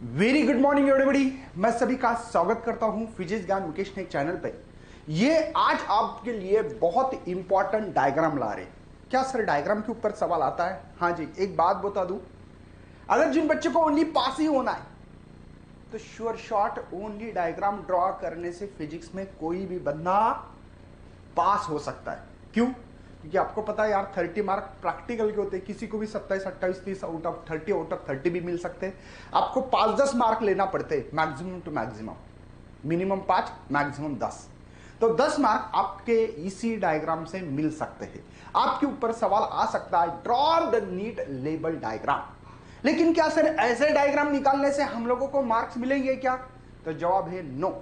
Very good morning everybody. मैं सभी का स्वागत करता हूं फिजिक्स ज्ञान मुकेश ने चैनल पे। ये आज आपके लिए बहुत इंपॉर्टेंट डायग्राम ला रहे। क्या सर डायग्राम के ऊपर सवाल आता है? हाँ जी, एक बात बता दूं, अगर जिन बच्चों को ओनली पास ही होना है तो sure shot only diagram draw करने से फिजिक्स में कोई भी बंदा पास हो सकता है। क्यों? क्योंकि आपको पता है यार 30 मार्क प्रैक्टिकल के होते हैं, किसी को भी 27, 28, 30 आउट ऑफ 30 भी मिल सकते हैं। आपको 5-10 मार्क लेना पड़ते हैं maximum to maximum, minimum 5 maximum 10। तो 10 मार्क आपके इसी डायग्राम से मिल सकते हैं। आपके ऊपर सवाल आ सकता है draw the neat label diagram. लेकिन क्या सर ऐसे डायग्राम निकालने से हम लोगों को मार्क्स मिलेंगे क्या? तो जवाब है नो,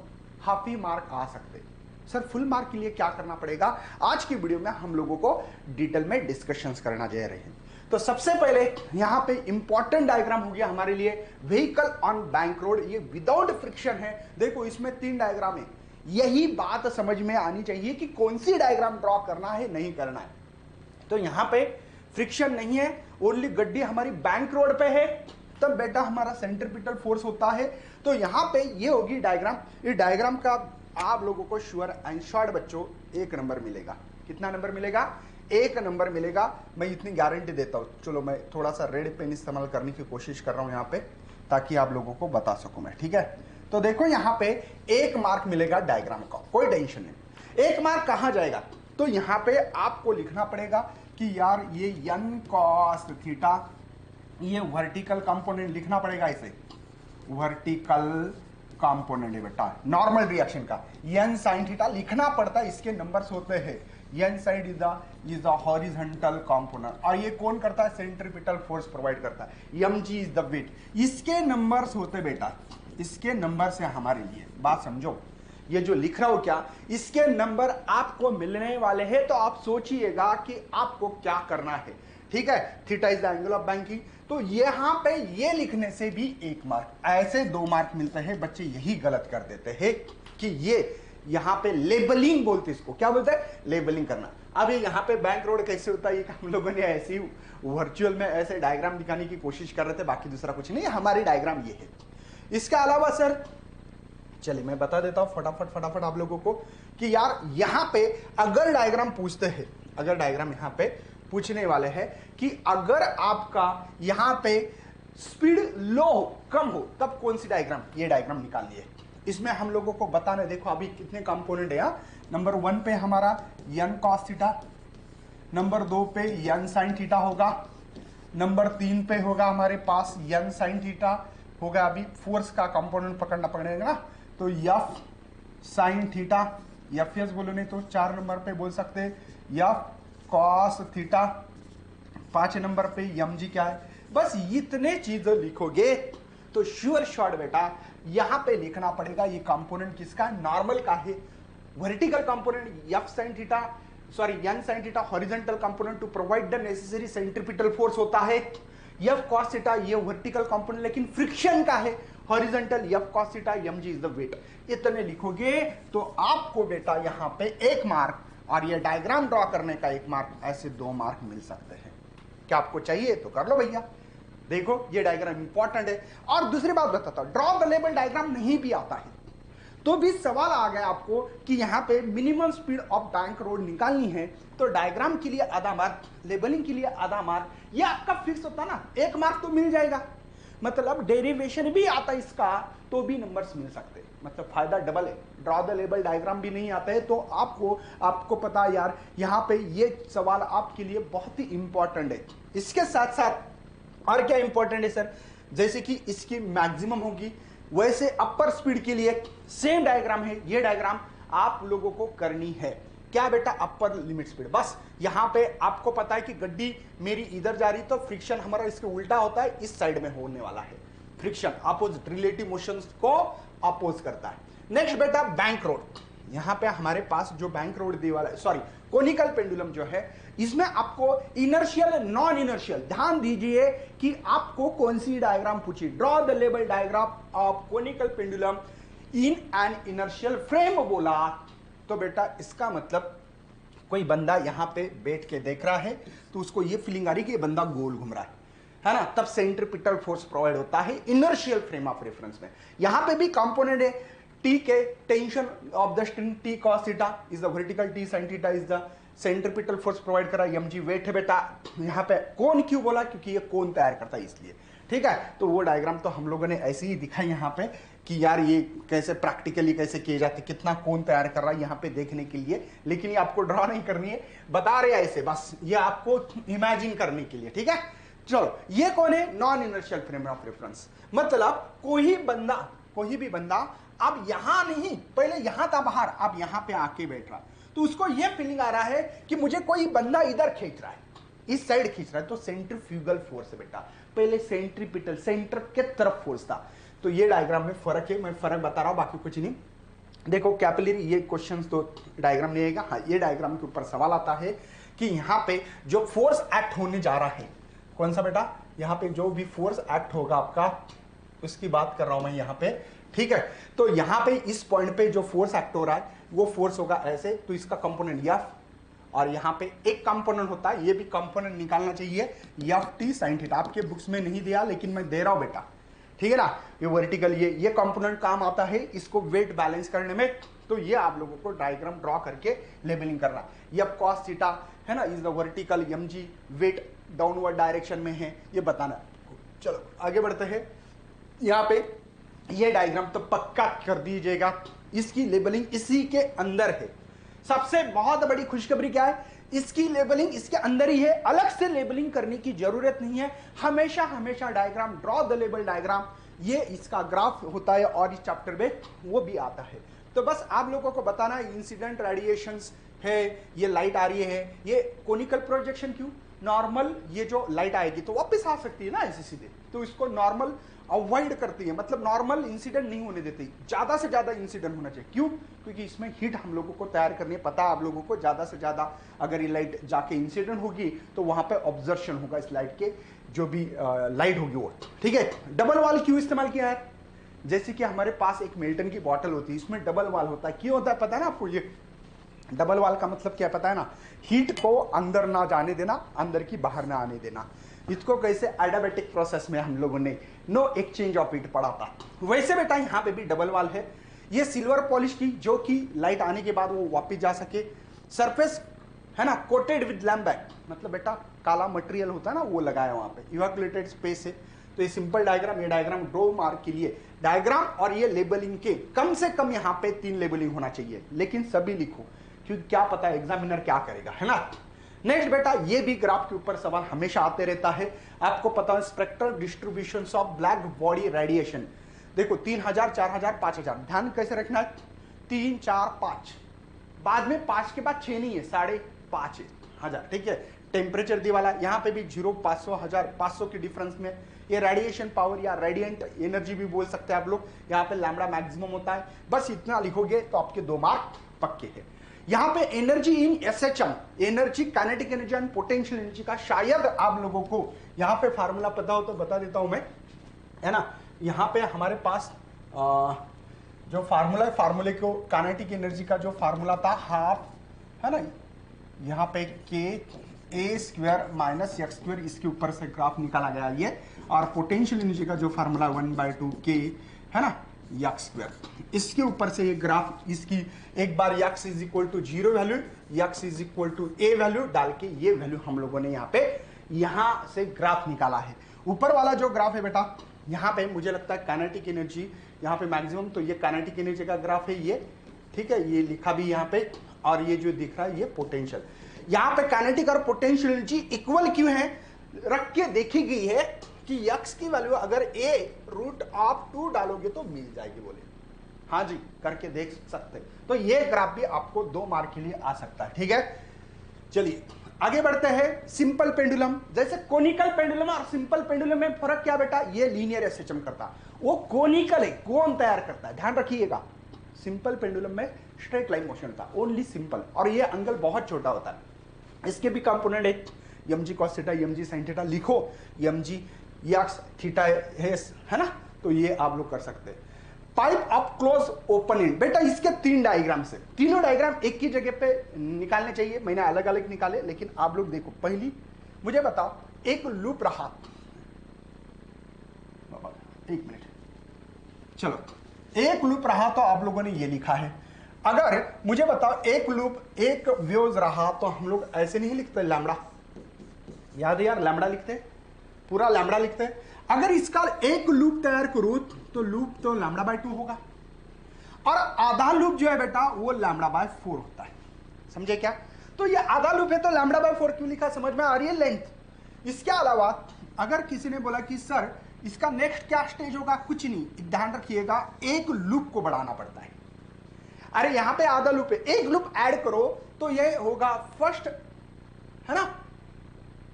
हाफ ही मार्क आ सकते हैं। सर फुल मार्क के लिए क्या करना पड़ेगा? आज की वीडियो में हम लोगों को डिटेल में डिस्कशंस करना जा रहे हैं। तो सबसे पहले यहां पे इंपॉर्टेंट डायग्राम हो गया हमारे लिए व्हीकल ऑन बैंक रोड। ये विदाउट फ्रिक्शन है। देखो इसमें 3 डायग्राम है। यही बात समझ में आनी चाहिए कि कौन सी डायग्राम ड्रॉ करना है नहीं करना है। तो यहां पे फ्रिक्शन नहीं है, ओनली गड्डी हमारी बैंक रोड पे है, तब बेटा हमारा सेंट्रीपिटल फोर्स होता है। तो यहां पे ये होगी डायग्राम। इस डायग्राम का आप लोगों को श्योर एंड शॉर्ट बच्चों 1 नंबर मिलेगा। कितना नंबर मिलेगा? 1 नंबर मिलेगा। मैं इतनी गारंटी देता हूं। चलो मैं थोड़ा सा रेड पेन इस्तेमाल करने की कोशिश कर रहा हूं यहां पे, ताकि आप लोगों को बता सकूं मैं। ठीक है, तो देखो यहां पे 1 मार्क मिलेगा डायग्राम का, कोई टेंशन नहीं। 1 मार्क कहां जाएगा? तो यहां पे आपको लिखना पड़ेगा कि यार ये n cos थीटा, ये वर्टिकल कंपोनेंट लिखना पड़ेगा। इसे वर्टिकल कंपोनेंट है बेटा, नॉर्मल रिएक्शन का n sin थीटा लिखना पड़ता है। इसके नंबर्स होते हैं n side is the horizontal component, और ये कौन करता है? सेंट्रीपिटल फोर्स प्रोवाइड करता है। mg is the weight. इसके नंबर्स होते बेटा, इसके नंबर से हमारे लिए बात समझो। ये जो लिख रहा हूं क्या, इसके नंबर आपको मिलने वाले हैं। तो आप सोचिएगा कि आपको क्या करना है। ठीक है, theta is the angle of banking. तो यहां पे ये लिखने से भी 1 मार्क, ऐसे 2 मार्क मिलते हैं। बच्चे यही गलत कर देते हैं कि ये यहां पे लेबलिंग बोलते, इसको क्या बोलते हैं? लेबलिंग करना। अब यहां पे बैंक रोड कैसे होता है, ये हम लोगों ने ऐसे ही वर्चुअल में ऐसे डायग्राम दिखाने की कोशिश कर रहे थे, बाकी दूसरा कुछ नहीं। हमारी डायग्राम ये है। इसके अलावा सर चलिए मैं बता देता हूं फटाफट आप लोगों को कि यार यहां पे अगर डायग्राम पूछते हैं, अगर डायग्राम यहां पे पूछने वाले हैं कि अगर आपका यहां पे स्पीड लो हो, कम हो, तब कौन सी डायग्राम? ये डायग्राम निकालनी है। इसमें हम लोगों को बताना, देखो अभी कितने कंपोनेंट है यहां। नंबर 1 पे हमारा n cos थीटा, नंबर 2 पे n sin थीटा होगा, नंबर 3 पे होगा हमारे पास n sin थीटा होगा। अभी फोर्स का कंपोनेंट पकड़ना पड़ेगा ना, तो f sin थीटा, एफ बोलो, नहीं तो 4 नंबर पे बोल सकते f cos थीटा, 5 नंबर पे mg क्या है। बस इतने चीजें लिखोगे तो श्योर शॉट बेटा यहां पे लिखना पड़ेगा ये कंपोनेंट किसका? नॉर्मल का है। Vertical component f sin theta, sorry n sin theta horizontal component to provide the necessary centripetal force होता है। f cos थीटा ये वर्टिकल कंपोनेंट लेकिन फ्रिक्शन का है। Horizontal f cos theta, mg is the weight. इतने लिखोगे तो आपको बेटा यहां पे 1 मार्क, और ये डायग्राम ड्रॉ करने का 1 मार्क, ऐसे 2 मार्क मिल सकते हैं। क्या आपको चाहिए तो कर लो भैया। देखो ये डायग्राम इंपॉर्टेंट है। और दूसरी बात बताता हूं, ड्रॉ द लेबल डायग्राम नहीं भी आता है तो भी सवाल आ गया आपको कि यहां पे minimum speed of bank road निकालनी है, तो डायग्राम के लिए आधा मार्क, लेबलिंग के लिए आधा मार्क, ये आपका फिक्स होता ना, 1 मार्क तो मिल जाएगा। मतलब डेरिवेशन भी आता है इसका तो भी नंबर्स मिल सकते हैं, मतलब फायदा डबल है। ड्रॉ द लेबल डायग्राम भी नहीं आता है तो आपको पता है यार यहां पे ये सवाल आपके लिए बहुत ही इंपॉर्टेंट है। इसके साथ साथ और क्या इंपॉर्टेंट है सर? जैसे कि इसकी मैक्सिमम होगी, वैसे अपर स्पीड के लिए सेम डायग्राम है। ये डायग्राम आप लोगों को करनी है। क्या बेटा? Upper limit speed. बस यहां पे आपको पता है कि गड्डी मेरी इधर जा रही तो फ्रिक्शन हमारा इसके उल्टा होता है, इस साइड में होने वाला है। फ्रिक्शन अपोजिट, रिलेटिव मोशंस को अपोज करता है। नेक्स्ट बेटा बैंक रोड। यहां पे हमारे पास जो बैंक रोड दी वाला है, सॉरी कोनिकल पेंडुलम जो है, इसमें आपको इनर्शियल नॉन इनर्शियल, ध्यान दीजिए कि आपको कौन सी डायग्राम पूछी। Draw the label diagram of conical pendulum in an inertial frame बोला तो बेटा इसका मतलब कोई बंदा यहां पे बैठ के देख रहा है तो उसको ये फीलिंग आ रही कि ये बंदा गोल घूम रहा है। है ना, तब सेंट्रीपिटल फोर्स प्रोवाइड होता है इनर्शियल फ्रेम ऑफ रेफरेंस में। यहां पे भी कंपोनेंट है टी के, tension of the string T cos theta is the vertical, T sine theta is the centripetal force provide करा, mg वेट है बेटा। यहाँ पे कोन क्यों बोला, क्योंकि ये कोन तैयार करता है इसलिए, ठीक है। तो वो डायग्राम तो हम लोगों ने ऐसे ही दिखाई यहाँ पे कि यार ये कैसे प्रैक्टिकली कैसे किए जाते, कितना कोन तैयार कर रहा है यहाँ पे देखने के लिए, लेकिन ये आपको ड्रॉ नहीं करनी है, बता रहे ऐसे बस, ये आपको इमेजिन करने के लिए, ठीक है। चलो ये कौन है, non inertial frame of reference, मतलब कोई भी बंदा अब यहां नहीं, पहले यहां था बाहर, अब यहां पे आके बैठ रहा, तो उसको ये फीलिंग आ रहा है कि मुझे कोई बंदा इधर खींच रहा है, इस साइड खींच रहा है, तो सेंट्रीफ्यूगल फोर्स है बेटा। पहले सेंट्रीपिटल सेंटर के तरफ फोर्स था, तो ये डायग्राम में फर्क है, मैं फर्क बता रहा हूं, बाकी कुछ नहीं। देखो कैपिलरी, ये क्वेश्चंस तो डायग्राम नहीं आएगा, हाँ ये डायग्राम के ऊपर सवाल आता है कि यहाँ पे जो फोर्स एक्ट होने जा रहा है, कौन सा बेटा, यहाँ पे जो भी फोर्स एक्ट होगा आपका, उसकी बात कर रहा हूं मैं यहाँ पे, ठीक है। तो यहाँ पे इस पॉइंट पे जो फोर्स एक्ट हो रहा है वो फोर्स होगा ऐसे, तो इसका कंपोनेंट एफ, और यहाँ पे एक कंपोनेंट होता है, ये भी कंपोनेंट निकालना चाहिए, एफ टी साइन थीटा, आपके बुक्स में नहीं दिया लेकिन मैं दे रहा हूं बेटा, ठीक है ना। ये वर्टिकल, ये कंपोनेंट काम आता है इसको वेट बैलेंस करने में, तो ये आप लोगों को डायग्राम ड्रॉ करके लेबलिंग करना। एफ कॉस थीटा है ना, is the vertical, mg weight downward direction में है, ये बताना। चलो आगे बढ़ते हैं, यहाँ पे ये डायग्राम तो पक्का कर दीजिएगा, इसकी लेबलिंग इसी के अंदर है। सबसे बहुत बड़ी खुशखबरी क्या है, इसकी लेबलिंग इसके अंदर ही है, अलग से लेबलिंग करने की जरूरत नहीं है। हमेशा diagram, draw the label diagram, ये इसका ग्राफ होता है और इस चैप्टर में वो भी आता है। तो बस आप लोगों को बताना है इंसिडेंट रेडिएशंस है, ये लाइट आ रही है, ये कोनिकल प्रोजेक्शन क्यों, नॉर्मल, ये जो लाइट आएगी तो वापस आ सकती है ना ऐसे सीधे, तो इसको नॉर्मल अवॉइड करती है, मतलब नॉर्मल इंसिडेंट नहीं होने देती, ज्यादा से ज्यादा इंसिडेंट होना चाहिए। क्यों, क्योंकि इसमें हीट हम लोगों को तैयार करनी है, पता है आप लोगों को, ज्यादा से ज्यादा अगर ये लाइट जाके इंसिडेंट होगी तो वहां पे ऑब्जर्वेशन होगा इस लाइट के, जो भी लाइट होगी वो, ठीक है। डबल वॉल क्यों इस्तेमाल किया है, जैसे कि हमारे पास एक मिल्टन की बॉटल होती है, इसमें डबल वॉल होता है, क्यों होता है पता है ना आपको, ये डबल वॉल का मतलब क्या पता है ना, हीट को अंदर ना जाने देना, अंदर की बाहर ना आने देना। इसको कैसे एडियाबैटिक प्रोसेस में हम लोगों ने नो एक्सचेंज ऑफ हीट पढ़ा था, वैसे बेटा यहाँ पे भी डबल वॉल है। ये सिल्वर पॉलिश की, जो कि लाइट आने के बाद वो वापस जा सके, सरफेस है ना कोटेड विद लैम्बैक, मतलब बेटा काला मटेरियल होता है ना वो लगाया वहां पे, इवैक्यूएटेड स्पेस है। तो ये सिंपल डायग्राम, ये डायग्राम ड्रॉ मार्क के लिए डायग्राम, और ये लेबलिंग के कम से कम यहाँ पे 3 लेबलिंग होना चाहिए, लेकिन सभी लिखो क्योंकि क्या पता है एग्जामिनर क्या करेगा, है ना। नेक्स्ट बेटा, ये भी ग्राफ के ऊपर सवाल हमेशा आते रहता है, आपको पता है spectral distribution of black body radiation. देखो 3000, 4000, 5000, ध्यान कैसे रखना है, 3, 4, 5, बाद में 5 के बाद 6 नहीं है, 5,500, ठीक है। टेम्परेचर दी वाला, यहाँ पे भी 0, 500, 1000, 500 के डिफरेंस में ये रेडिएशन पावर या रेडिएंट एनर्जी भी बोल सकते हैं आप लोग, यहाँ पे लैम्बडा मैक्सिमम होता है, बस इतना लिखोगे तो आपके 2 मार्क पक्के हैं। यहाँ पे energy in SHM, energy kinetic energy and potential energy का शायद आप लोगों को यहाँ पे फार्मूला पता हो तो बता देता हूं मैं, है ना। यहाँ पे हमारे पास जो फार्मूला है, फार्मूले को काइनेटिक एनर्जी का जो फार्मूला था हाफ, है ना, यहाँ पे के ए स्क्वायर माइनस एक्स स्क्वायर, इसके ऊपर से ग्राफ निकाला गया ये, और पोटेंशियल एनर्जी का जो फार्मूला 1/2 के, है ना, एक्स स्क्वायर, इसके ऊपर से ये ग्राफ, इसकी एक बार x is equal to 0 value, x is equal to a value डाल के ये वैल्यू हम लोगों ने यहाँ पे यहां से ग्राफ निकाला है। ऊपर वाला जो ग्राफ है बेटा, यहाँ पे मुझे लगता है काइनेटिक एनर्जी यहाँ पे मैक्सिमम, तो ये काइनेटिक एनर्जी का ग्राफ है ये, ठीक है, ये लिखा भी यहाँ पे, और ये जो दिख रहा है ये पोटेंशियल। यहाँ पे काइनेटिक और पोटेंशियल एनर्जी इक्वल क्यों है, रख के देखी गई है कि x की वैल्यू अगर a√2 डालोगे तो मिल जाएगी, बोले हाँ जी, करके देख सकते। तो ये ग्राफ भी आपको 2 मार्क के लिए आ सकता है, ठीक है। चलिए आगे बढ़ते हैं, सिंपल पेंडुलम, जैसे कोनिकल पेंडुलम और सिंपल पेंडुलम में फर्क क्या बेटा, ये लीनियर एसएचएम करता, वो कोनिकल है, कोन तैयार करता है, ध्यान रखिएगा। सिंपल पेंडुलम में स्ट्रेट लाइन मोशन था, ओनली सिंपल, और ये एंगल बहुत छोटा होता है। इसके भी कंपोनेंट है, mg cos theta, mg sin theta, लिखो mg x थीटा है ना, तो ये आप लोग कर सकते हैं। Pipe of close open and, बेटा इसके 3 डायग्राम से, तीनों डायग्राम एक ही जगह पे निकालने चाहिए, मैंने अलग अलग निकाले, लेकिन आप लोग देखो, पहली मुझे बताओ, एक लूप रहा, एक मिनट, चलो एक लूप रहा तो आप लोगों ने ये लिखा है। अगर मुझे बताओ एक लूप एक व्यूज रहा तो हम लोग ऐसे नहीं लिखते लैम्बडा, याद है यार, लैम्बडा लिखते, पूरा लैम्बडा लिखते। अगर इसका एक लूप तैयार करो तो लूप तो लैम्बडा बाय 2 होगा, और आधा लूप जो है बेटा वो लैम्बडा बाय 4 होता है। समझे क्या? तो ये आधा लूप है तो लैम्बडा बाय 4 क्यों लिखा, समझ में आ रही है लेंथ। इसके अलावा अगर किसी ने बोला कि सर इसका नेक्स्ट क्या स्टेज होगा, कुछ नहीं, ध्यान रखिएगा एक लूप को बढ़ाना पड़ता है। अरे यहां पे आधा लूप है, एक लूप ऐड करो तो ये होगा फर्स्ट, है ना,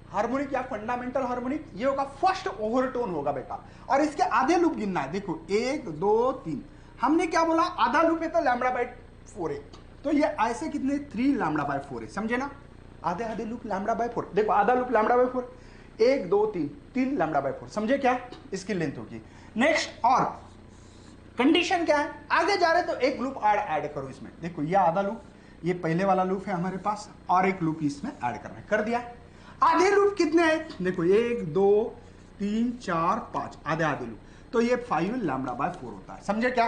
हार्मोनिक या फंडामेंटल हार्मोनिक, ये होगा फर्स्ट ओवरटोन होगा बेटा। और इसके आधे लूप गिनना है, देखो 1 2 3, हमने क्या बोला, आधा लूप है तो लैम्बडा बाय 4 है, तो ये ऐसे कितने 3 लैम्बडा बाय 4 है, समझे ना, आधे आधे लूप लैम्बडा बाय 4, देखो आधा loop lambda by 4, 1 2 3 3 lambda by 4, समझे क्या, इसकी लेंथ होगी। नेक्स्ट और कंडीशन क्या है, आगे जा रहे तो एक लूप ऐड करो इसमें, देखो ये आधा लूप, ये पहले वाला लूप है हमारे पास, और एक लूप इसमें ऐड करना है, कर दिया। आधे लूप कितने हैं, देखो 1 2 3 4 5, आधे आधे लूप, तो ये 5 लैम्बडा बाय 4 होता है, समझे क्या।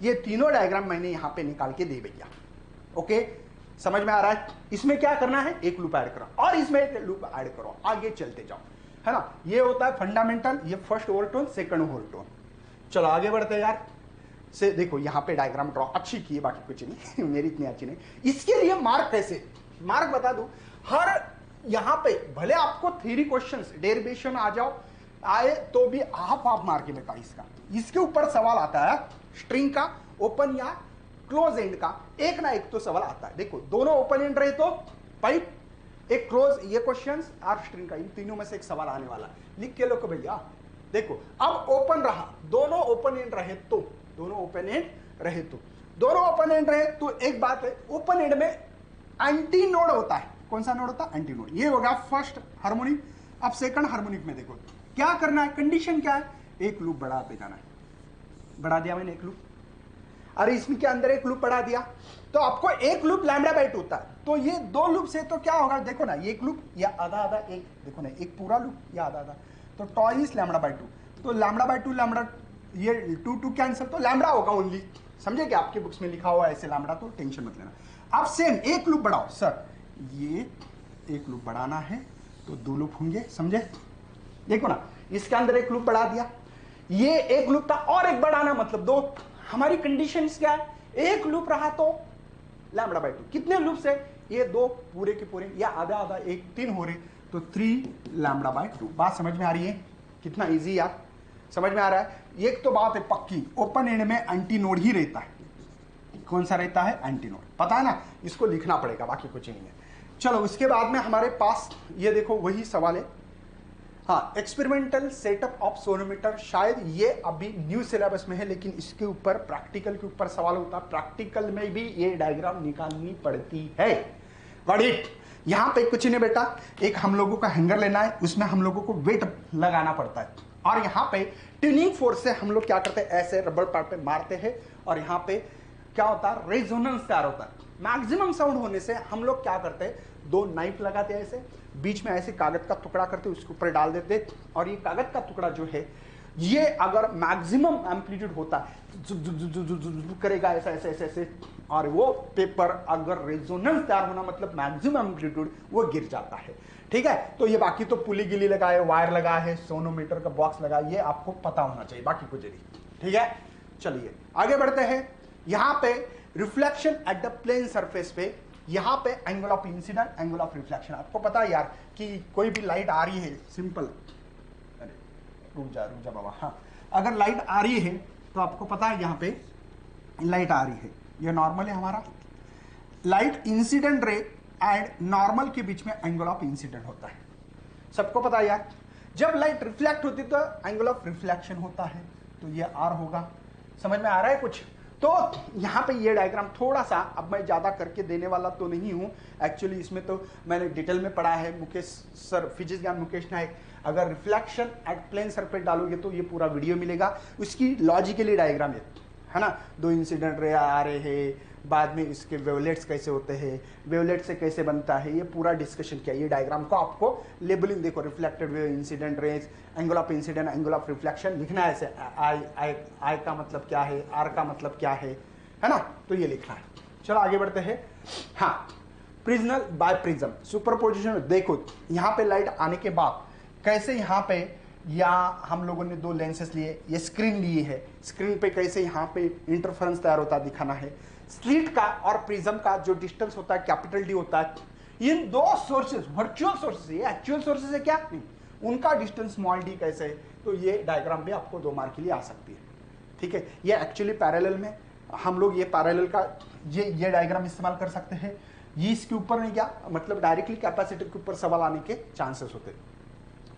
ये तीनों डायग्राम मैंने यहां पे निकाल के दे भैया, ओके, समझ में आ रहा है। इसमें क्या करना है, एक लूप ऐड करो और इसमें एक लूप ऐड करो, आगे चलते जाओ, है ना। ये होता है फंडामेंटल, ये फर्स्ट ओवरटोन, सेकंड ओवरटोन। चलो आगे बढ़ते हैं यार, से देखो यहां पे डायग्राम ड्रॉ अच्छी की है, बाकी कुछ नहीं मेरी इतनी अच्छी नहीं। इसके लिए मार्क कैसे, मार्क बता दूं, हर यहां पे भले आपको थ्योरी क्वेश्चंस डेरिवेशन आ जाओ आए तो भी आप मार के बेटा इसका, इसके ऊपर सवाल आता है स्ट्रिंग का, ओपन या क्लोज एंड का, एक ना एक तो सवाल आता है। देखो दोनों ओपन एंड रहे तो पाइप, एक क्लोज, ये क्वेश्चंस और स्ट्रिंग का, इन तीनों में से एक सवाल आने वाला, लिख के लो भैया। देखो अब ओपन रहा, दोनों ओपन एंड रहे तो, दोनों ओपन एंड रहे तो, दोनों ओपन एंड रहे तो एक बात है, ओपन एंड में एंटी नोड होता है, कौन सा नोड होता है, एंटी नोड। ये होगा फर्स्ट हार्मोनिक। अब सेकंड हार्मोनिक में देखो क्या करना है, कंडीशन क्या है, एक लूप बढ़ाते जाना है, बढ़ा दिया मैंने एक लूप, अरे इसमें के अंदर एक लूप बढ़ा दिया तो आपको एक लूप लैम्बडा बाय 2 होता है, तो ये दो लूप से तो क्या होगा, देखो ना, ये एक लूप या आधा आधा, एक देखो ना, एक पूरा लूप या आधा आधा, तो टॉइस लैम्बडा बाय 2, तो लैम्बडा बाय 2 लैम्बडा, ये 2 2 कैंसिल, तो लैम्बडा होगा ओनली, समझे क्या, आपके बुक्स में लिखा हुआ है ऐसे लैम्बडा, तो टेंशन मत लेना। अब सेम एक लूप बढ़ाओ, सर ये एक लूप बढ़ाना है तो 2 लूप होंगे, समझे, देखो ना, इसके अंदर एक लूप बढ़ा दिया, ये एक लूप था और एक बढ़ाना मतलब 2। हमारी कंडीशंस क्या है, एक लूप रहा तो लैम्बडा बाय 2, कितने लूप से, ये 2 पूरे के पूरे, या आधा आधा, एक 3 हो रहे, तो 3 लैम्बडा बाय 2। बात समझ में आ रही है, कितना इजी यार, समझ में आ रहा है। एक तो बात है पक्की, ओपन एंड में एंटी नोड ही रहता है, कौन सा रहता है, एंटी नोड, पता है ना, इसको लिखना पड़ेगा, बाकी कुछ नहीं है। चलो उसके बाद में हमारे पास ये देखो वही सवाल है, हाँ, एक्सपेरिमेंटल सेटअप ऑफ सोनोमीटर, शायद ये अभी न्यू सिलेबस में है, लेकिन इसके ऊपर प्रैक्टिकल के ऊपर सवाल होता है, प्रैक्टिकल में भी ये डायग्राम निकालनी पड़ती है। Got it. यहां पे कुछ नहीं बेटा, एक हम लोगों का हैंगर लेना है, उसमें हम लोगों को वेट लगाना पड़ता है, और यहाँ पे ट्यूनिंग फोर्स से हम लोग क्या करते हैं, ऐसे रबर पार्ट पे मारते हैं, और यहाँ पे क्या होता है, रेजोनेंस तैयार होता है। मैक्सिमम साउंड होने से हम लोग क्या करते हैं, 2 नाइफ लगाते हैं ऐसे, बीच में ऐसे कागज का टुकड़ा करते, उसके ऊपर डाल देते, और ये कागज का टुकड़ा जो है, ये अगर मैक्सिमम एम्पलीट्यूड होता है, करेगा ऐसा ऐसे ऐसे ऐसे, और वो पेपर अगर रेजोनेंस तैयार होना मतलब मैक्सिमम एम्पलीट्यूड, वो गिर जाता है, ठीक है। तो ये बाकी तो पुली गिली लगा है, वायर लगा है, सोनोमीटर का बॉक्स लगा, ये आपको पता होना चाहिए, बाकी कुछ नहीं, ठीक है। चलिए आगे बढ़ते हैं। यहां पे reflection at the plane surface पे, यहां पे angle of incidence, angle of reflection, आपको पता है यार कि कोई भी लाइट आ रही है, सिंपल, अरे रुक जा बाबा, हाँ, अगर लाइट आ रही है तो आपको पता है यहां पे लाइट आ रही है, ये नॉर्मल है हमारा, light incident ray and normal के बीच में एंगल ऑफ इंसिडेंट होता है, सबको पता है यार। जब लाइट रिफ्लेक्ट होती है तो एंगल ऑफ रिफ्लेक्शन होता है, तो ये आर होगा, समझ में आ रहा है कुछ। तो यहाँ पे ये डायग्राम थोड़ा सा, अब मैं ज़्यादा करके देने वाला तो नहीं हूँ, एक्चुअली इसमें तो मैंने डिटेल में पढ़ा है, मुकेश सर, फिजिक्स ज्ञान मुकेश नायक, अगर रिफ्लेक्शन एट प्लेन सरफेस डालोगे तो ये पूरा वीडियो मिलेगा, उसकी लॉजिकली डायग्राम है, है ना, दो इंसिडेंट रे आ रहे हैं, बाद में इसके वेवलेट्स कैसे होते हैं, वेवलेट से कैसे बनता है, ये पूरा डिस्कशन किया। ये डायग्राम को आपको लेबलिंग देखो, reflected wave, incident raise, angle of incidence, angle of reflection लिखना है ऐसे। आई का मतलब क्या है, आर का मतलब क्या है ना, तो ये लिखना है। चलो आगे बढ़ते हैं। हाँ, प्रिज्मल बाय प्रिज्म सुपरपोजिशन में देखो, यहाँ पे लाइट आने के बाद कैसे यहाँ पे, या हम लोगों ने दो लेंसेस लिए, ये स्क्रीन लिए है, स्क्रीन पे कैसे यहाँ पे इंटरफेरेंस तैयार होता है दिखाना है। स्लिट का और प्रिज्म का जो डिस्टेंस होता है कैपिटल डी होता है। इन दो सोर्सेस, वर्चुअल सोर्सेस, ये एक्चुअल सोर्सेस है क्या नहीं, उनका डिस्टेंस स्मॉल डी कैसे है, तो ये डायग्राम भी आपको 2 मार्क के लिए आ सकती है। ठीक है, ये एक्चुअली पैरेलल में हम लोग ये पैरेलल का ये डायग्राम इस्तेमाल कर सकते हैं। ये इसके ऊपर नहीं गया, मतलब डायरेक्टली कैपेसिटर के ऊपर सवाल आने के चांसेस होते हैं।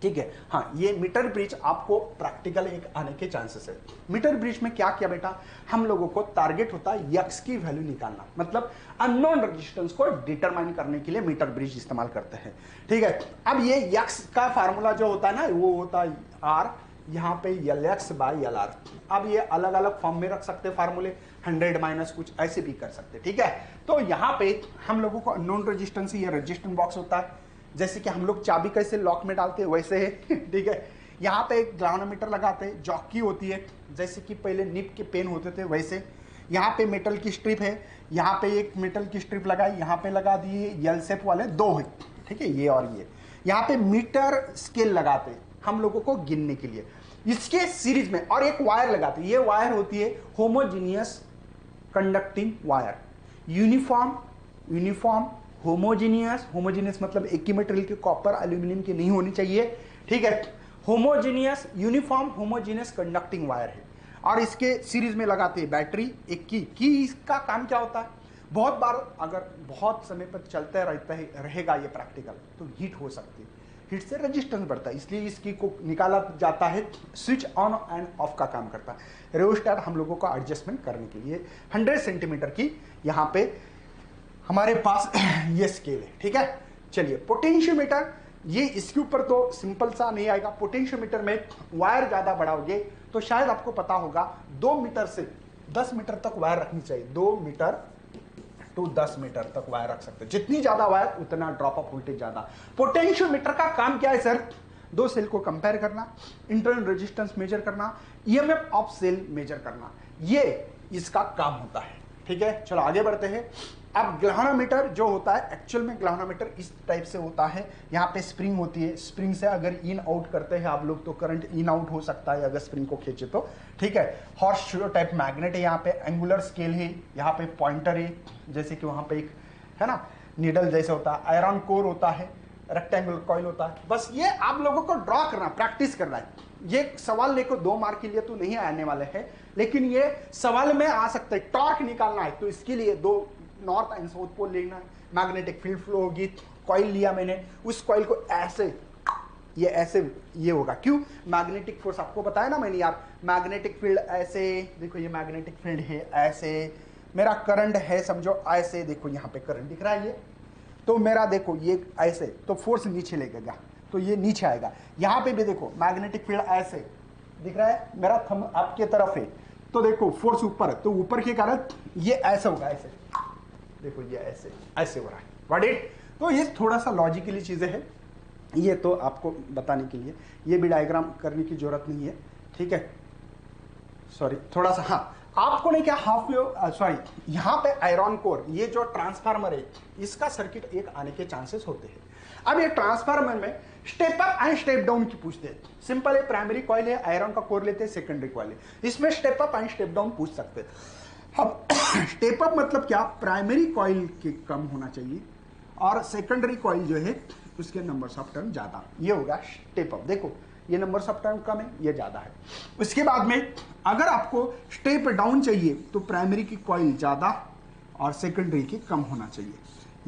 ठीक है, हाँ, ये मीटर ब्रिज आपको प्रैक्टिकल एक आने के चांसेस है। मीटर ब्रिज में क्या किया बेटा, हम लोगों को टारगेट होता है यक्स की वैल्यू निकालना, मतलब अननोन रेजिस्टेंस को डिटरमाइन करने के लिए मीटर ब्रिज इस्तेमाल करते हैं। ठीक है, अब ये यक्स का फार्मूला जो होता है ना, वो होता है आर, यहाँ पे यल एक्स बाई यल आर। अब ये अलग अलग फॉर्म में रख सकते हैं फार्मूले, 100 माइनस कुछ ऐसे भी कर सकते हैं। ठीक है, तो यहाँ पे हम लोगों को अननोन रेजिस्टेंस, ये रेजिस्टेंस बॉक्स होता है, जैसे कि हम लोग चाबी कैसे लॉक में डालते हैं वैसे है। ठीक है, यहाँ पे एक ग्लानोमीटर लगाते हैं, जॉकी होती है, जैसे कि पहले निप के पेन होते थे वैसे। यहाँ पे मेटल की स्ट्रिप है, यहाँ पे एक मेटल की स्ट्रिप लगाई, यहाँ पे लगा दिए यल शेप वाले 2 है। ठीक है, ये और ये। यहाँ पे मीटर स्केल लगाते हैं हम लोगों को गिनने के लिए, इसके सीरीज में, और एक वायर लगाते हैं। ये वायर होती है homogeneous conducting wire, uniform homogeneous मतलब एक ही मटेरियल के, कॉपर एल्यूमिनियम की नहीं होनी चाहिए। ठीक है, homogeneous uniform homogeneous conducting wire है, और इसके सीरीज में लगाते हैं बैटरी एक की इसका काम क्या होता है, बहुत बार अगर बहुत समय पर चलते रहेगा ये प्रैक्टिकल, तो हीट हो सकती है, हीट से रेजिस्टेंस बढ़ता है, इसलिए इसकी को निकाला जाता है, स्विच ऑन एंड ऑफ का काम करता है। रेओस्टेट हम लोगों को एडजस्टमेंट करने के लिए 100 सेंटीमीटर की यहाँ पे हमारे पास ये स्केल है। ठीक है, चलिए पोटेंशियोमीटर, ये इसके ऊपर तो सिंपल सा नहीं आएगा। पोटेंशियोमीटर में वायर ज्यादा बढ़ाओगे तो शायद आपको पता होगा 2 मीटर से 10 मीटर तक वायर रखनी चाहिए, 2 मीटर टू 10 मीटर तक वायर रख सकते हैं। जितनी ज्यादा वायर उतना ड्रॉप ऑफ वोल्टेज ज्यादा। पोटेंशियोमीटर का काम क्या है सर, 2 सेल को कंपेयर करना, इंटरनल रेजिस्टेंस मेजर करना, ईएमएफ ऑफ सेल मेजर करना, ये इसका काम होता है। ठीक है, चलो आगे बढ़ते हैं। अब ग्लानोमीटर जो होता है, एक्चुअल में ग्लानोमीटर इस टाइप से होता है, यहाँ पे स्प्रिंग होती है, स्प्रिंग से अगर इन आउट करते हैं आप लोग तो करंट इन आउट हो सकता है अगर स्प्रिंग को खींचे तो। ठीक है, हॉर्स टाइप मैग्नेट है, यहाँ पे एंगुलर स्केल है, यहाँ पे पॉइंटर है, जैसे कि वहाँ पे एक है ना नीडल जैसे होता है, आयरन कोर होता है, रेक्टेंगुलर कॉइल होता है। बस ये आप लोगों को ड्रॉ करना, प्रैक्टिस करना है। ये सवाल लेकर 2 मार्क के लिए तो नहीं आने वाले हैं, लेकिन ये सवाल में आ सकता है। टॉर्क निकालना है तो इसके लिए 2 नॉर्थ एंड साउथ पोल लेना है, मैग्नेटिक फील्ड फ्लो होगी, कॉइल लिया मैंने, उस कॉइल को ऐसे ये ऐसे ये होगा, क्यों, मैग्नेटिक फोर्स आपको बताया ना मैंने यार, मैग्नेटिक फील्ड ऐसे, देखो ये मैग्नेटिक फील्ड है ऐसे, मेरा करंट है समझो ऐसे, देखो यहाँ पे करंट दिख रहा है ये, तो मेरा देखो ये ऐसे, तो फोर्स नीचे लेगा तो ये नीचे आएगा। यहाँ पे भी देखो मैग्नेटिक फील्ड ऐसे दिख रहा है, मेरा थंब आपके तरफ है, तो देखो फोर्स ऊपर है, तो ऊपर के कारण ये ऐसे होगा, ऐसे देखो ये ऐसे ऐसे हो रहा है, व्हाट इट। तो ये थोड़ा सा लॉजिकली चीजें हैं, ये तो आपको बताने के लिए, ये भी डायग्राम करने की जरूरत नहीं है। ठीक है, सॉरी थोड़ा सा, हाँ आपको नहीं क्या हाफ वेव, सॉरी यहाँ पे आयरन कोर, ये जो ट्रांसफार्मर है इसका सर्किट एक आने के चांसेस होते हैं। अब ये ट्रांसफार्मर में step up and step down की पूछते हैं। सिंपल है, प्राइमरी कॉइल है, आयरन का कोर लेते हैं, सेकेंडरी कॉइल है, इसमें step up and step down पूछ सकते हैं। अब स्टेप अप मतलब क्या, प्राइमरी कॉइल के कम होना चाहिए और सेकेंडरी कॉइल जो है उसके नंबर्स ऑफ टर्न ज्यादा, ये होगा स्टेप अप। देखो ये नंबर्स ऑफ टर्न कम है, ये ज्यादा है। उसके बाद में अगर आपको स्टेप डाउन चाहिए तो प्राइमरी की कॉइल ज्यादा और सेकेंडरी की कम होना चाहिए।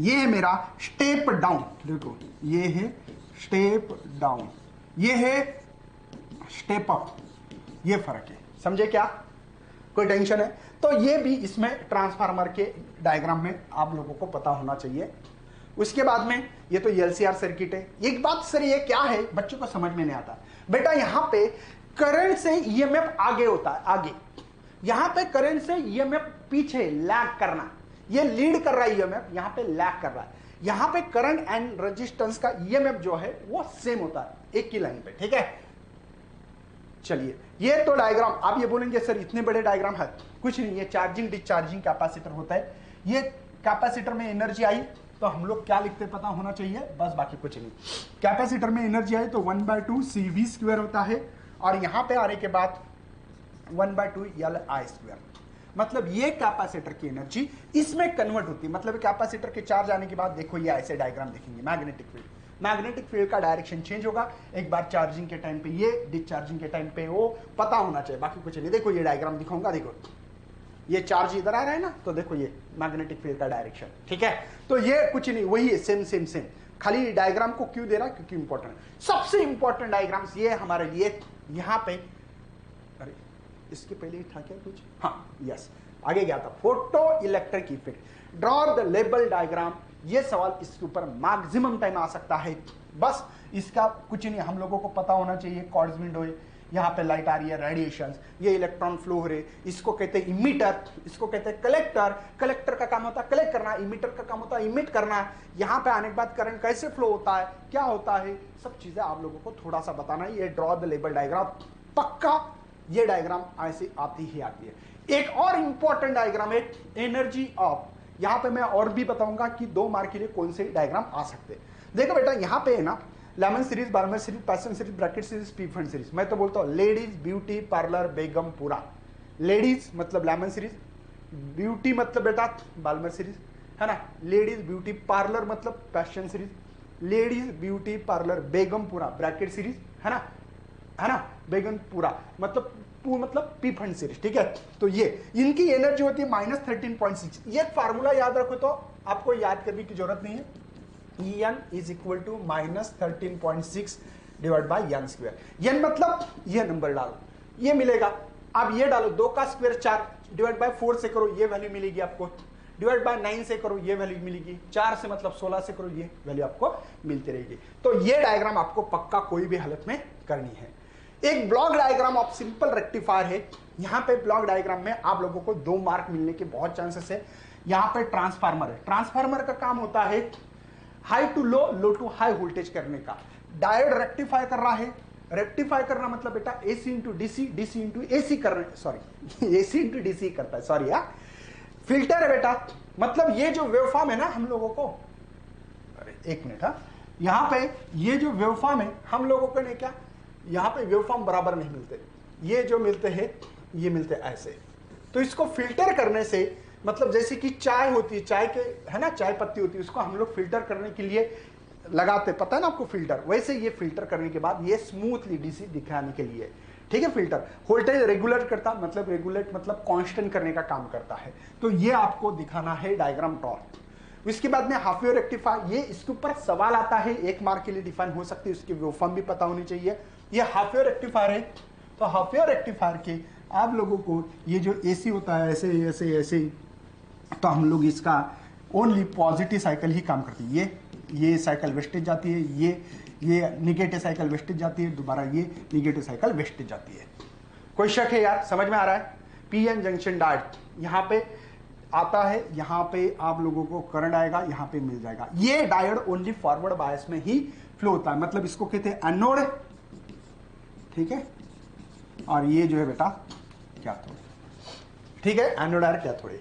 ये है मेरा स्टेप डाउन, देखो ये है स्टेप डाउन, ये है स्टेप अप, ये फर्क है, समझे क्या, कोई टेंशन है। तो ये भी इसमें ट्रांसफार्मर के डायग्राम में आप लोगों को पता होना चाहिए। उसके बाद में ये तो एलसीआर सर्किट है। एक बात सर ये क्या है, बच्चों को समझ में नहीं आता बेटा, यहां पे करंट से ईएमएफ आगे होता है, आगे यहां पे करंट से ईएमएफ पीछे लैग करना, ये लीड कर रहा है ईएमएफ, यहां पे लैग कर रहा है। यहां पे करंट एंड रेजिस्टेंस का ईएमएफ जो है वो सेम होता है एक ही लाइन पे, ठीक है। चलिए ये तो डायग्राम, आप ये बोलेंगे सर इतने बड़े डायग्राम है, कुछ नहीं, ये चार्जिंग डिस्चार्जिंग कैपेसिटर होता है। ये कैपेसिटर में एनर्जी आई तो हम लोग क्या लिखते पता होना चाहिए, बस, बाकी कुछ नहीं। कैपेसिटर में एनर्जी आई तो 1/2 CV² होता है, और यहां पे आने के बाद 1/2 LI², मतलब ये कैपेसिटर की एनर्जी इसमें कन्वर्ट होती है। मतलब कैपेसिटर के चार्ज आने के बाद देखो ये ऐसे डायग्राम देखेंगे, मैग्नेटिक फील्ड का डायरेक्शन चेंज होगा, एक बार चार्जिंग के टाइम पे ये, डिस्चार्जिंग के टाइम पे वो, पता होना चाहिए, बाकी कुछ नहीं। देखो ये डायग्राम दिखाऊंगा, देखो ये चार्ज इधर आ रहा है ना, तो देखो ये मैग्नेटिक फील्ड का डायरेक्शन, ठीक है। तो ये कुछ नहीं, वही है, सेम। खाली डायग्राम को क्यों दे रहा है, क्योंकि इंपॉर्टेंट, सबसे इंपॉर्टेंट डायग्राम्स ये हमारे लिए। यहां पे, अरे इसके पहले था क्या कुछ, हाँ यस, आगे गया था, photo electric effect, draw the label diagram. ये सवाल इसके ऊपर मैक्सिमम टाइम आ सकता है, बस इसका कुछ नहीं, हम लोगों को पता होना चाहिए। कॉर्ड्स विंडो है, यहाँ पे लाइट आ रही है, रेडिएशन, ये इलेक्ट्रॉन फ्लो हो रहे, इसको कहते हैं इमीटर, इसको कहते हैं कलेक्टर। कलेक्टर का काम होता है कलेक्ट करना, इमीटर का काम होता है इमिट करना। यहाँ पे आने के बाद करंट कैसे फ्लो होता है, क्या होता है, सब चीजें आप लोगों को थोड़ा सा बताना है। ये ड्रॉ द लेबल डायग्राम, पक्का ये डायग्राम ऐसे आती ही आती है। एक और इंपॉर्टेंट डायग्राम है एनर्जी ऑफ, यहां पे मैं और भी बताऊंगा कि 2 मार्क के लिए कौन से डायग्राम आ सकते हैं। देखो बेटा यहां पे है ना, Lyman series, Balmer series, Paschen series, Brackett series, Pfund series. मैं तो बोलता हूं ladies beauty parlour Begumpura. Ladies मतलब लेमन सीरीज, ब्यूटी मतलब बेटा बार्मर सीरीज, है ना। लेडीज ब्यूटी पार्लर मतलब Paschen series, ladies beauty parlour Begumpura Brackett series, है ना, बेगमपुरा मतलब पी फंड सीरीज, ठीक है। तो ये इनकी एनर्जी होती है -13.6। ये फार्मूला याद रखो तो आपको याद करने की जरूरत नहीं है। En is equal to -13.6 divide by n²। n मतलब ये नंबर डालो, ये मिलेगा। अब ये डालो, 2 का स्क्वायर 4, डिवाइड बाय 4 से करो, ये वैल्यू मिलेगी आपको। डिवाइड बाय 9 से करो, ये वैल्यू मिलेगी। 4 से मतलब 16 से करो, ये वैल्यू आपको मिलती रहेगी। तो ये डायग्राम आपको पक्का कोई भी हालत में करनी है। एक block diagram of simple rectifier है। यहां पे ब्लॉक डायग्राम में आप लोगों को 2 मार्क मिलने के बहुत चांसेस है। यहां पे ट्रांसफार्मर है, ट्रांसफार्मर का काम होता है high to low, low to high voltage करने का। डायोड रेक्टिफाई कर रहा है, रेक्टिफाई करना मतलब बेटा AC into DC, DC into AC करना, सॉरी एसी इंटू डीसी करता है, सॉरी यार। फिल्टर है बेटा, मतलब ये जो वेवफॉर्म है ना हम लोगों को, अरे एक मिनट, हाँ, यहां पे ये जो वेवफॉर्म है हम लोगों को ने क्या, यहां पे वेवफॉर्म बराबर नहीं मिलते, ये जो मिलते हैं ये मिलते ऐसे। तो इसको फिल्टर करने से, मतलब जैसे कि चाय होती है, चाय के, है ना, चाय पत्ती होती है, उसको हम लोग फिल्टर करने के लिए लगाते, पता है ना आपको फिल्टर, वैसे ये फिल्टर करने के बाद ये स्मूथली डीसी दिखाने के लिए, ठीक है। फिल्टर वोल्टेज रेगुलेट करता, मतलब रेगुलेट मतलब कांस्टेंट करने का काम करता है। तो ये आपको दिखाना है डायग्राम ड्रॉ। इसके बाद में हाफ वेव रेक्टिफायर, ये इसके ऊपर सवाल आता है, 1 मार्क के लिए डिफाइन हो सकती है, उसकी वेवफॉर्म भी पता होनी चाहिए। ये हाफ वेव रेक्टिफायर है, तो हाफ वेव रेक्टिफायर के आप लोगों को ये जो एसी होता है ऐसे ऐसे ऐसे, तो हम लोग इसका ओनली पॉजिटिव साइकिल ही काम करती है। ये साइकिल वेस्टेज जाती है, ये निगेटिव साइकिल वेस्टेज जाती है, दोबारा ये निगेटिव साइकिल वेस्टेज जाती है। कोई शक है यार, समझ में आ रहा है। पीएन जंक्शन डायोड यहाँ पे आता है, यहाँ पे आप लोगों को करंट आएगा, यहाँ पे मिल जाएगा। ये डायोड ओनली फॉरवर्ड बायस में ही फ्लो होता है, मतलब इसको कहते हैं एनोड, ठीक है। और ये जो है बेटा कैथोड, ठीक है, एनोड और कैथोड।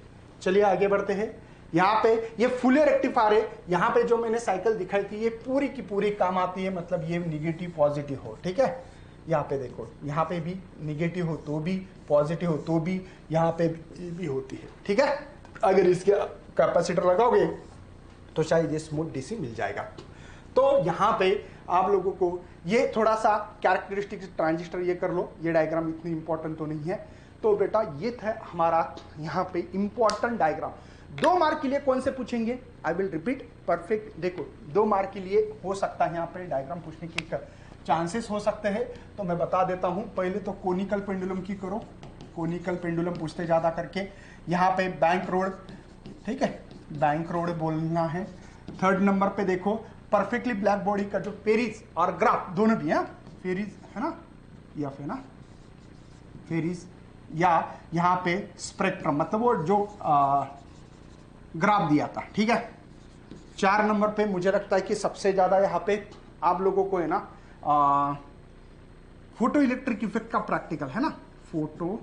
चलिए आगे बढ़ते हैं। यहाँ पे ये फुल रेक्टिफायर है, यहाँ पे जो मैंने साइकिल दिखाई थी ये पूरी की पूरी काम आती है, मतलब ये निगेटिव पॉजिटिव हो, ठीक है। यहाँ पे देखो, यहाँ पे भी निगेटिव हो तो भी, पॉजिटिव हो तो भी, यहाँ पे भी होती है, ठीक है। अगर इसके कैपेसिटर लगाओगे तो शायद ये स्मूथ डीसी मिल जाएगा। तो यहाँ पे आप लोगों को ये थोड़ा सा कैरेक्टरिस्टिक्स ट्रांजिस्टर ये कर लो, ये डायग्राम इतनी इंपॉर्टेंट तो नहीं है। तो बेटा ये था हमारा यहाँ पे इंपॉर्टेंट डायग्राम। 2 मार्क के लिए कौन से पूछेंगे, आई विल रिपीट परफेक्ट। देखो 2 मार्क के लिए हो सकता है यहाँ पे डायग्राम पूछने के चांसेस हो सकते हैं, तो मैं बता देता हूँ। पहले तो कोनिकल पेंडुलम की करो, कोनिकल पेंडुलम पूछते ज्यादा करके। यहाँ पे बैंक रोड, ठीक है, बैंक रोड बोलना है। 3rd नंबर पे देखो परफेक्टली ब्लैक बॉडी का जो पेरिस और ग्राफ दोनों भी है, फेरिस है ना, या फिर ना फेरिस या यहां पे स्पेक्ट्रम, मतलब वो जो ग्राफ दिया था, ठीक है। 4 नंबर पे मुझे लगता है कि सबसे ज्यादा यहां पे आप लोगों को है ना फोटो इलेक्ट्रिक इफेक्ट का प्रैक्टिकल है ना, फोटो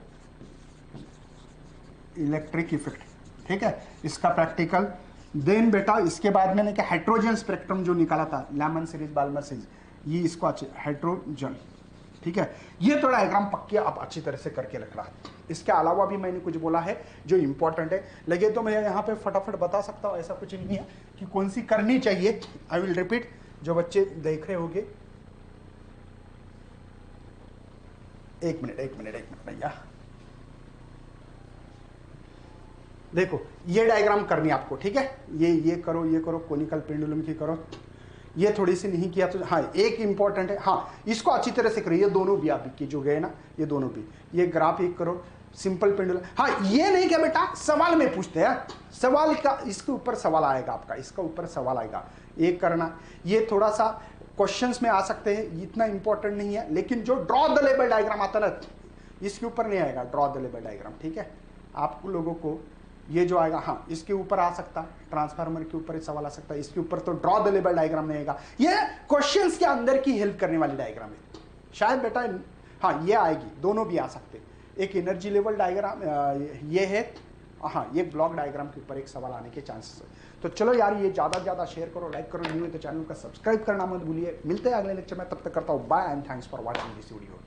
इलेक्ट्रिक इफेक्ट, ठीक है, इसका प्रैक्टिकल। देन बेटा इसके बाद मैंने क्या हाइड्रोजन स्पेक्ट्रम जो निकाला था, लेमन सीरीज बाल्मर सीरीज, ये इसको अच्छे हाइड्रोजन, ठीक है। ये तो डायग्राम पक्के आप अच्छी तरह से करके रख रहा है। इसके अलावा भी मैंने कुछ बोला है जो इंपॉर्टेंट है, लगे तो मैं यहाँ पे फटाफट बता सकता हूँ, ऐसा कुछ नहीं है कि कौन सी करनी चाहिए। आई विल रिपीट, जो बच्चे देख रहे होंगे, एक मिनट भैया, देखो ये डायग्राम करनी है आपको, ठीक है। ये करो कोनिकल पेंडुलम की करो, ये थोड़ी सी नहीं किया तो हाँ एक इंपॉर्टेंट है, हाँ इसको अच्छी तरह से करो, ये दोनों भी आप की जो गए ना, ये दोनों भी, ये ग्राफ एक करो, सिंपल पेंडुलम। हाँ ये नहीं क्या बेटा, सवाल में पूछते हैं, सवाल का इसके ऊपर सवाल आएगा आपका, इसका ऊपर सवाल आएगा, एक करना। ये थोड़ा सा क्वेश्चंस में आ सकते हैं, इतना इंपॉर्टेंट नहीं है, लेकिन जो ड्रॉ द लेबल डायग्राम आता है ना, इसके ऊपर नहीं आएगा ड्रॉ द लेबल डायग्राम, ठीक है। आप लोगों को ये जो आएगा, हाँ इसके ऊपर आ सकता, ट्रांसफार्मर के ऊपर सवाल आ सकता है, इसके ऊपर तो ड्रॉ द लेबल डायग्राम नहीं आएगा। ये क्वेश्चंस के अंदर की हेल्प करने वाली डायग्राम है शायद बेटा, हाँ ये आएगी, दोनों भी आ सकते। एक एनर्जी लेवल डायग्राम ये है, हाँ ये ब्लॉक डायग्राम के ऊपर एक सवाल आने के चांसेस है। तो चलो यार ये ज्यादा से ज्यादा शेयर करो, लाइक करो, न्यू है तो चैनल का सब्सक्राइब करना मत भूलिए। मिलते हैं अगले लेक्चर में, तब तक करता हूँ bye and thanks for watching this video.